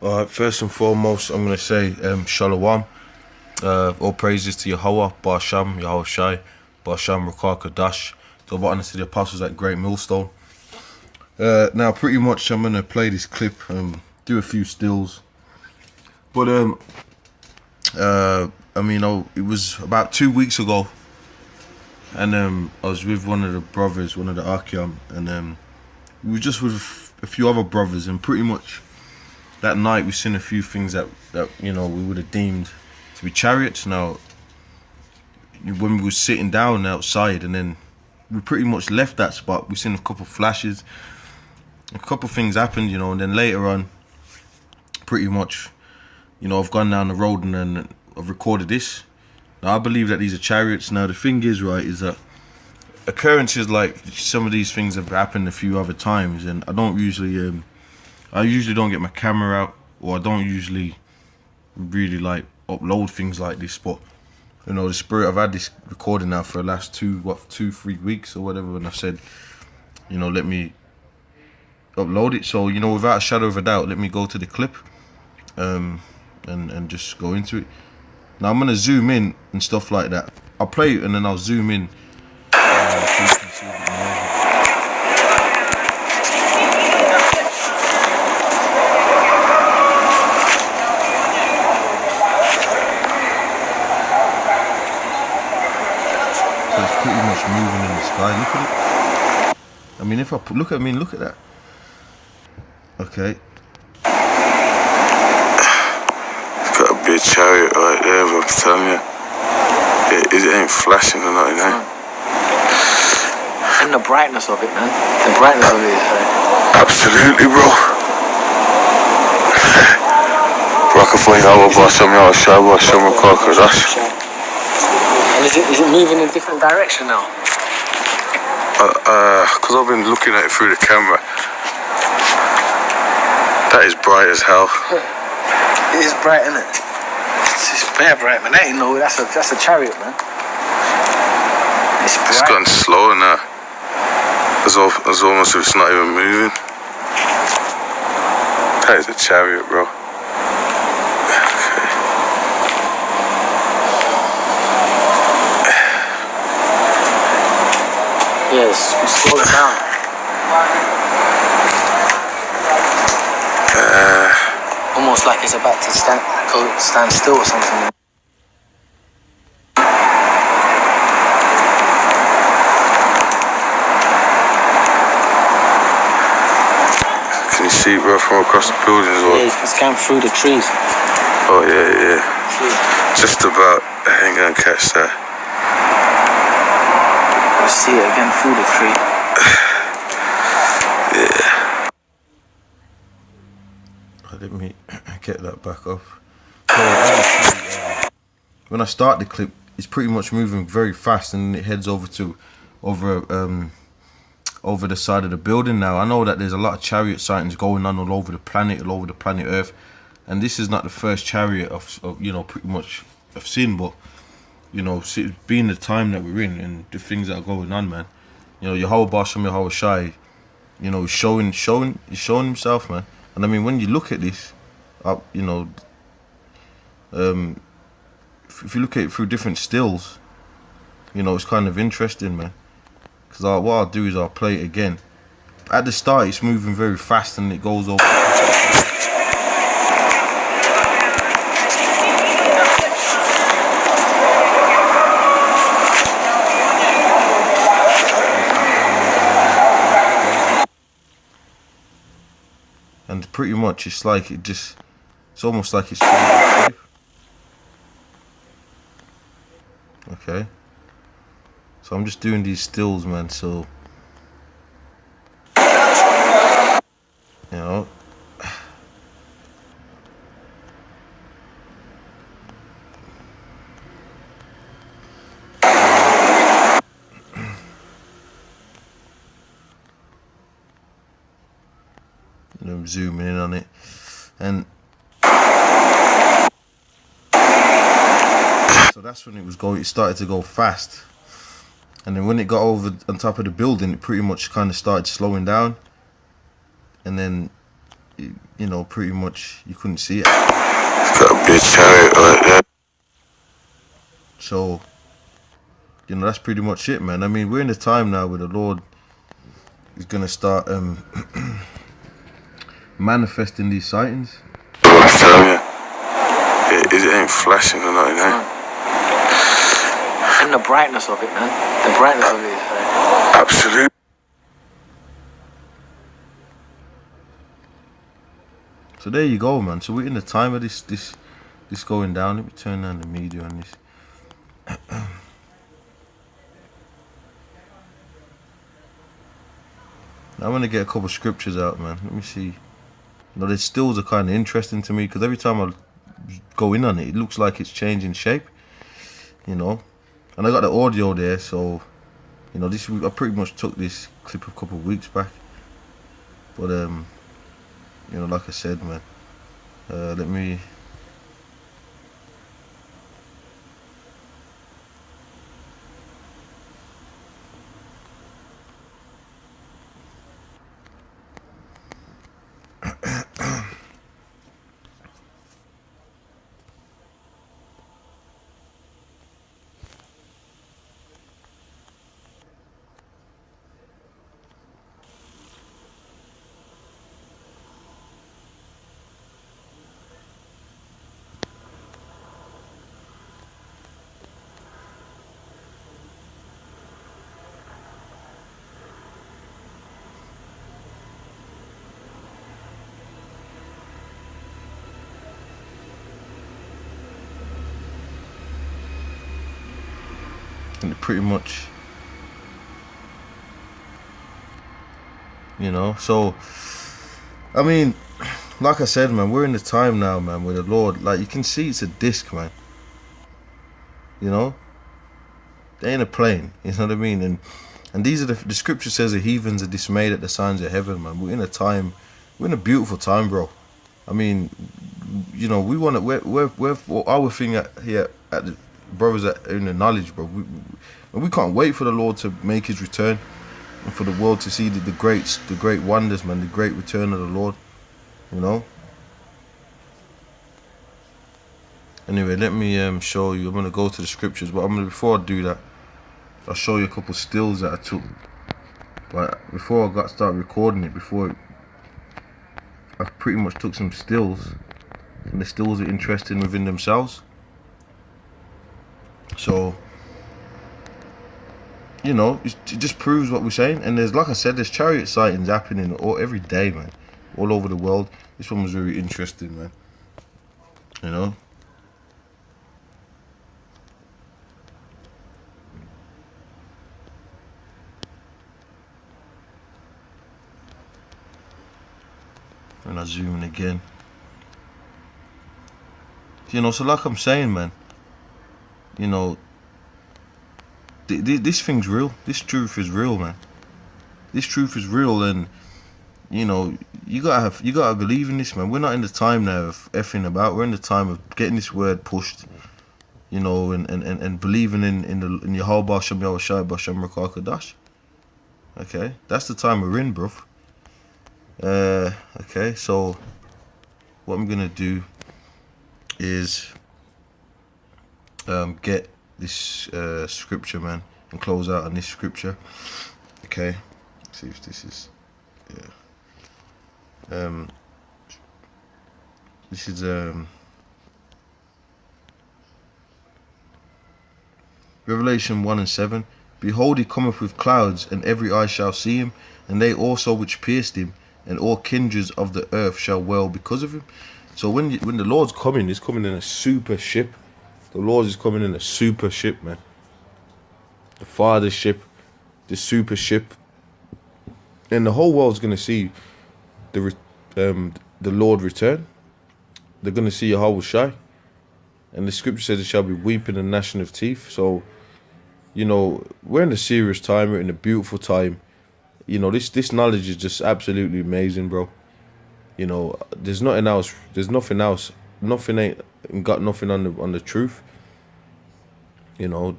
Alright, first and foremost, I'm going to say Shalom. All praises to Yahweh, Ahchyam, Yahweh Shai, Ahchyam, Rakah, Kadash. Double honor to the apostles at GreatMillStone. Now, pretty much, I'm going to play this clip, do a few stills. But, it was about 2 weeks ago. And I was with one of the brothers, one of the Ahchyam. And we were just with a few other brothers. And pretty much that night, we seen a few things that we would have deemed to be chariots. Now, when we were sitting down outside, and then we pretty much left that spot, we seen a couple of flashes, a couple of things happened, and then later on, pretty much, I've gone down the road and then I've recorded this. Now, I believe that these are chariots. Now, the thing is, right, is that occurrences like some of these things have happened a few other times, and I don't usually, I usually don't get my camera out, or I don't usually really like upload things like this. But the spirit, I've had this recording now for the last 2-3 weeks or whatever, and I said, let me upload it. So without a shadow of a doubt, let me go to the clip, and just go into it. Now I'm gonna zoom in and stuff like that. I'll play it and then I'll zoom in. Pretty much moving in the sky. Look at it. I mean, if I look at that. Okay. It's got a big chariot right there, but I'm telling you, it ain't flashing or nothing, eh? And the brightness of it, man. The brightness of it is absolutely, bro. Rocket for Yahweh, Ahchyam, Yahweh Shai, Ahchyam, Rakah, Kadash. And is it moving in a different direction now? Because I've been looking at it through the camera. That is bright as hell. It is bright, isn't it? It's very bright, man. That ain't no, that's a chariot, man. It's bright. It's gotten slower now. It's almost if it's not even moving. That is a chariot, bro. Yes, we slow it down. Almost like it's about to stand still or something. Can you see, bro, from across the buildings? Yeah, it's going through the trees. Oh, yeah. Just about. I ain't gonna catch that. You see it again through the tree. Yeah. Let me get that back off. So, when I start the clip, it's pretty much moving very fast, and it heads over the side of the building. Now, I know that there's a lot of chariot sightings going on all over the planet Earth, and this is not the first chariot of pretty much I've seen, but being the time that we're in and the things that are going on, man, Yahweh Ahchyam, Yahweh Shai, showing himself, man. And I mean, when you look at this, if you look at it through different stills, it's kind of interesting, man. Because what I'll do is I'll play it again. At the start, it's moving very fast and it goes over. And pretty much it's like it's almost like it's okay. So I'm just doing these stills, man, so I'm zooming in on it, and so that's when it started to go fast, and then when it got over on top of the building, it pretty much kind of started slowing down, and then you know, pretty much you couldn't see it. Got a big chariot right there. So, you know, that's pretty much it, man. I mean, we're in the time now where the Lord is gonna start manifesting these sightings. I'm telling you, it ain't flashing or nothing, eh? And the brightness of it, man. The brightness of it is Absolutely. So there you go, man. So we're in the time of this going down. Let me turn down the media on this. Now I'm gonna get a couple scriptures out, man. Let me see. You know, the stills are kind of interesting to me because every time I go in on it, it looks like it's changing shape. You know, and I got the audio there, so you know, this I pretty much took this clip a couple of weeks back. But you know, like I said, man, let me. And pretty much, you know, so I mean, like I said, man, we're in the time now, man, where the Lord, like, you can see it's a disc, man. You know, they ain't a plane, you know what I mean? And these are the scripture says the heathens are dismayed at the signs of heaven, man. We're in a time, we're in a beautiful time, bro. I mean, you know, we want to, we're our thing here at the brothers that are in the knowledge, bro. We can't wait for the Lord to make his return and for the world to see the great wonders, man, the great return of the Lord, you know. Anyway, let me show you. I'm gonna go to the scriptures, but before I do that, I'll show you a couple stills that I took. But before I start recording it, I pretty much took some stills, and the stills are interesting within themselves. So, you know, it just proves what we're saying. And there's, like I said, there's chariot sightings happening every day, man, all over the world. This one was very interesting, man. You know. And I zoom in again. You know, so like I'm saying, man, you know, this thing's real. This truth is real, man. This truth is real, and you know, you gotta believe in this, man. We're not in the time now of effing about. We're in the time of getting this word pushed, you know, and believing in Yehovah Shem Yahushai B'Shem Rakakadash. Okay, that's the time we're in, bro. Okay, so what I'm gonna do is get this scripture, man, and close out on this scripture. Okay, let's see if this is, yeah. This is Revelation 1:7. Behold, he cometh with clouds, and every eye shall see him, and they also which pierced him, and all kindreds of the earth shall wail because of him. So when the Lord's coming, he's coming in a super ship. The Lord is coming in a super ship, man. The Father's ship, the super ship, and the whole world's gonna see the Lord return. They're gonna see Yahushai, and the scripture says it shall be weeping and gnashing of teeth. So, you know, we're in a serious time. We're in a beautiful time. You know, this knowledge is just absolutely amazing, bro. You know, there's nothing else. There's nothing else. Nothing ain't got nothing on the truth. You know,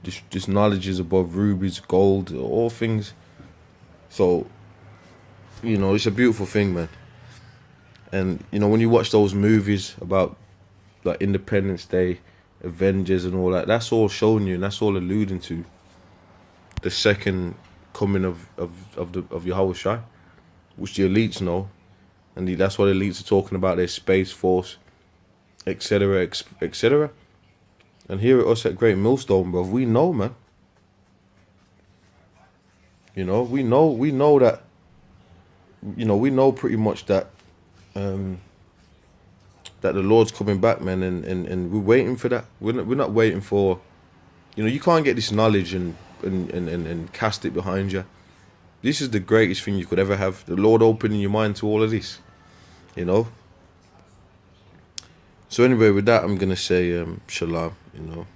this knowledge is above rubies, gold, all things. So, you know, it's a beautiful thing, man. And you know, when you watch those movies about like Independence Day, Avengers and all that, that's all showing you and that's all alluding to the second coming of Yahushua, which the elites know. And that's why the elites are talking about their space force, etc., etc. And here at us at GreatMillStone, bro, we know, man. You know, we know that, you know, we know pretty much that that the Lord's coming back, man, and we're waiting for that. We're not waiting for, you know, you can't get this knowledge and cast it behind you. This is the greatest thing you could ever have. The Lord opening your mind to all of this, you know. So anyway, with that, I'm gonna say shalom, you know.